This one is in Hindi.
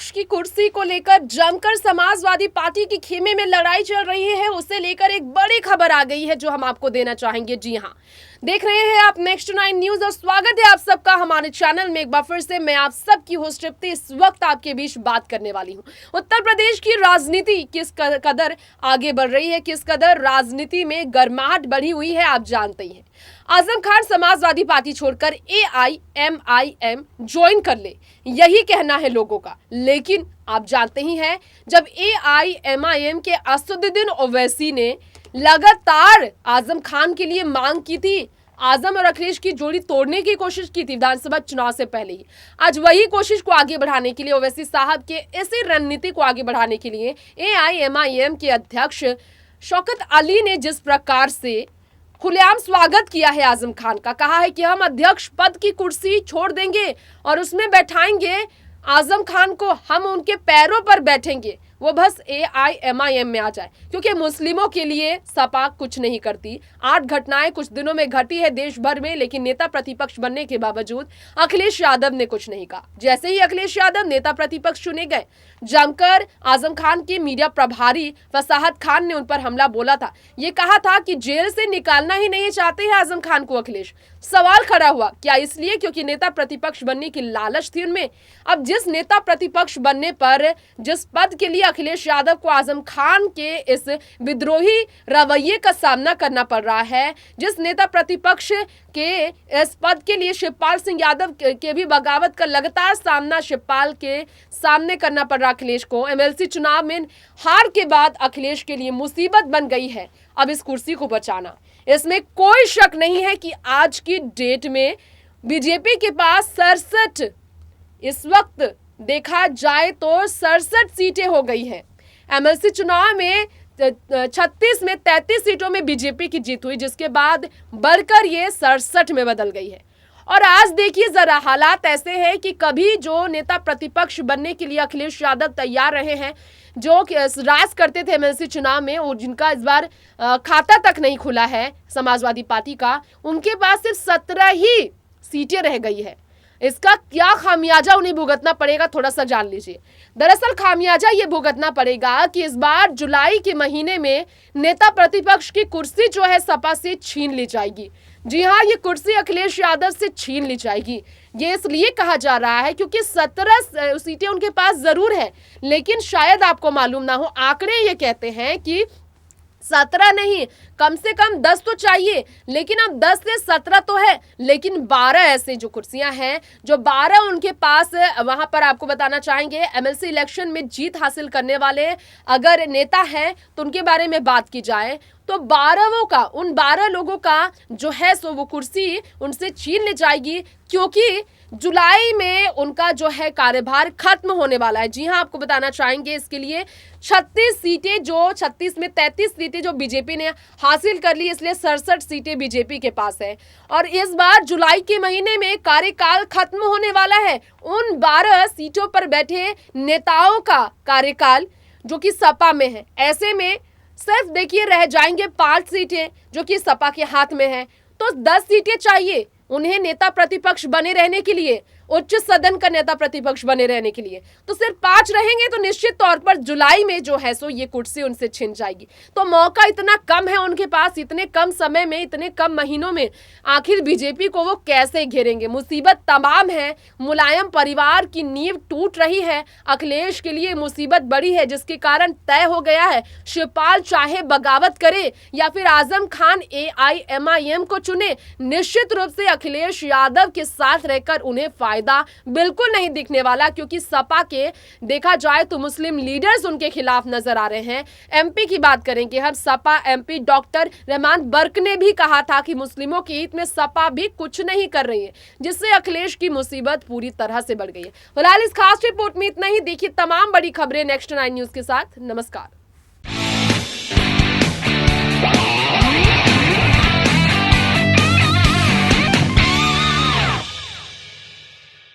विपक्ष की कुर्सी को लेकर जमकर समाजवादी पार्टी की खेमे में लड़ाई चल रही है, उसे लेकर एक बड़ी खबर आ गई है जो हम आपको देना चाहेंगे। जी हां, देख रहे हैं आप नेक्स्ट 9 न्यूज और स्वागत है आप सबका हमारे चैनल में। एक बार फिर से मैं आप सबकी होस्ट तृप्ति इस वक्त आपके बीच बात करने वाली हूं। उत्तर प्रदेश की राजनीति किस कदर आगे बढ़ रही है, किस कदर राजनीति में गर्माहट बढ़ी हुई है, आप जानते ही हैं। आजम खान समाजवादी पार्टी छोड़कर AIMIM ज्वाइन कर ले, यही कहना है लोगों का। लेकिन आप जानते ही हैं, जब AIMIM के असदुद्दीन ओवैसी ने लगातार आजम खान के लिए मांग की थी, आजम और अखिलेश की जोड़ी तोड़ने की कोशिश की थी विधानसभा चुनाव से पहले ही, आज वही कोशिश को आगे बढ़ाने के लिए, ओवैसी साहब के इसी रणनीति को आगे बढ़ाने के लिए AIMIM के अध्यक्ष शौकत अली ने जिस प्रकार से खुलेआम स्वागत किया है आजम खान का, कहा है कि हम अध्यक्ष पद की कुर्सी छोड़ देंगे और उसमें बैठाएंगे आजम खान को, हम उनके पैरों पर बैठेंगे, वो बस AIMIM में आ जाए, क्योंकि मुस्लिमों के लिए सपा कुछ नहीं करती। 8 घटनाएं कुछ दिनों में घटी है देश भर में, लेकिन नेता प्रतिपक्ष बनने के बावजूद अखिलेश यादव ने कुछ नहीं कहा। जैसे ही अखिलेश यादव नेता प्रतिपक्ष चुने गए, जमकर आजम खान के मीडिया प्रभारी फसाहत खान ने उन पर हमला बोला था। ये कहा था कि जेल से निकालना ही नहीं चाहते हैं आजम खान को अखिलेश। सवाल खड़ा हुआ, क्या इसलिए क्योंकि नेता प्रतिपक्ष बनने की लालच थी उनमें? अब जिस नेता प्रतिपक्ष बनने पर जिस पद के लिए अखिलेश यादव को आजम खान के इस विद्रोही रवैये का सामना करना पड़ रहा है, जिस नेता प्रतिपक्ष के इस पद के लिए शिवपाल सिंह यादव के भी बगावत का लगातार सामना शिवपाल के सामने करना पड़ रहा अखिलेश को, MLC चुनाव में हार के बाद अखिलेश के लिए मुसीबत बन गई है अब इस कुर्सी को बचाना। इसमें कोई शक नहीं है कि आज की डेट में बीजेपी के पास 67, इस वक्त देखा जाए तो 67 सीटें हो गई हैं। MLC चुनाव में 36 में 33 सीटों में बीजेपी की जीत हुई, जिसके बाद बढ़कर ये 67 में बदल गई है। और आज देखिए जरा, हालात ऐसे हैं कि कभी जो नेता प्रतिपक्ष बनने के लिए अखिलेश यादव तैयार रहे हैं, जो राज करते थे MLC चुनाव में और जिनका इस बार खाता तक नहीं खुला है समाजवादी पार्टी का, उनके पास सिर्फ 17 ही सीटें रह गई है। इसका क्या खामियाजा उन्हें भुगतना पड़ेगा, थोड़ा सा जान लीजिए। दरअसल खामियाजा ये भुगतना पड़ेगा कि इस बार जुलाई के महीने में नेता प्रतिपक्ष की कुर्सी जो है सपा से छीन ली जाएगी। जी हाँ, ये कुर्सी अखिलेश यादव से छीन ली जाएगी। ये इसलिए कहा जा रहा है क्योंकि 17 सीटें उनके पास जरूर है, लेकिन शायद आपको मालूम ना हो, आंकड़े ये कहते हैं कि 17 नहीं, कम से कम 10 तो चाहिए। लेकिन अब 10 से 17 तो है, लेकिन 12 ऐसे जो कुर्सियां हैं, जो 12 उनके पास, वहां पर आपको बताना चाहेंगे MLC इलेक्शन में जीत हासिल करने वाले अगर नेता हैं तो उनके बारे में बात की जाए तो 12 लोगों का जो है सो वो कुर्सी उनसे छीन ले जाएगी, क्योंकि जुलाई में उनका जो है कार्यभार खत्म होने वाला है। जी हाँ, आपको बताना चाहेंगे इसके लिए 36 सीटें, जो 36 में 33 सीटें जो बीजेपी ने हासिल कर ली, इसलिए 67 सीटें बीजेपी के पास है। और इस बार जुलाई के महीने में कार्यकाल खत्म होने वाला है। उन 12 सीटों पर बैठे नेताओं का कार्यकाल जो कि सपा में है, ऐसे में सिर्फ देखिए रह जाएंगे 5 सीटें जो कि सपा के हाथ में है। तो 10 सीटें चाहिए उन्हें नेता प्रतिपक्ष बने रहने के लिए, उच्च सदन का नेता प्रतिपक्ष बने रहने के लिए। तो सिर्फ 5 रहेंगे तो निश्चित तौर पर जुलाई में जो है सो ये कुर्सी उनसे छिन जाएगी। तो मौका इतना कम है उनके पास, इतने कम समय में, इतने कम महीनों में आखिर बीजेपी को वो कैसे घेरेंगे? मुसीबत तमाम है। मुलायम परिवार की नींव टूट रही है, अखिलेश के लिए मुसीबत बड़ी है, जिसके कारण तय हो गया है शिवपाल चाहे बगावत करे या फिर आजम खान AIMIM को चुने, निश्चित रूप से अखिलेश यादव के साथ रहकर उन्हें फायदा बिल्कुल नहीं दिखने वाला, क्योंकि सपा के देखा जाए तो मुस्लिम लीडर्स उनके खिलाफ नजर आ रहे हैं। MP की बात करेंगे हम, सपा MP डॉक्टर रहमान बर्क ने भी कहा था कि मुस्लिमों के हित में सपा भी कुछ नहीं कर रही है, जिससे अखिलेश की मुसीबत पूरी तरह से बढ़ गई है। फिलहाल इस खास रिपोर्ट में इतना ही। देखिए तमाम बड़ी खबरें नेक्स्ट 9 न्यूज के साथ। नमस्कार।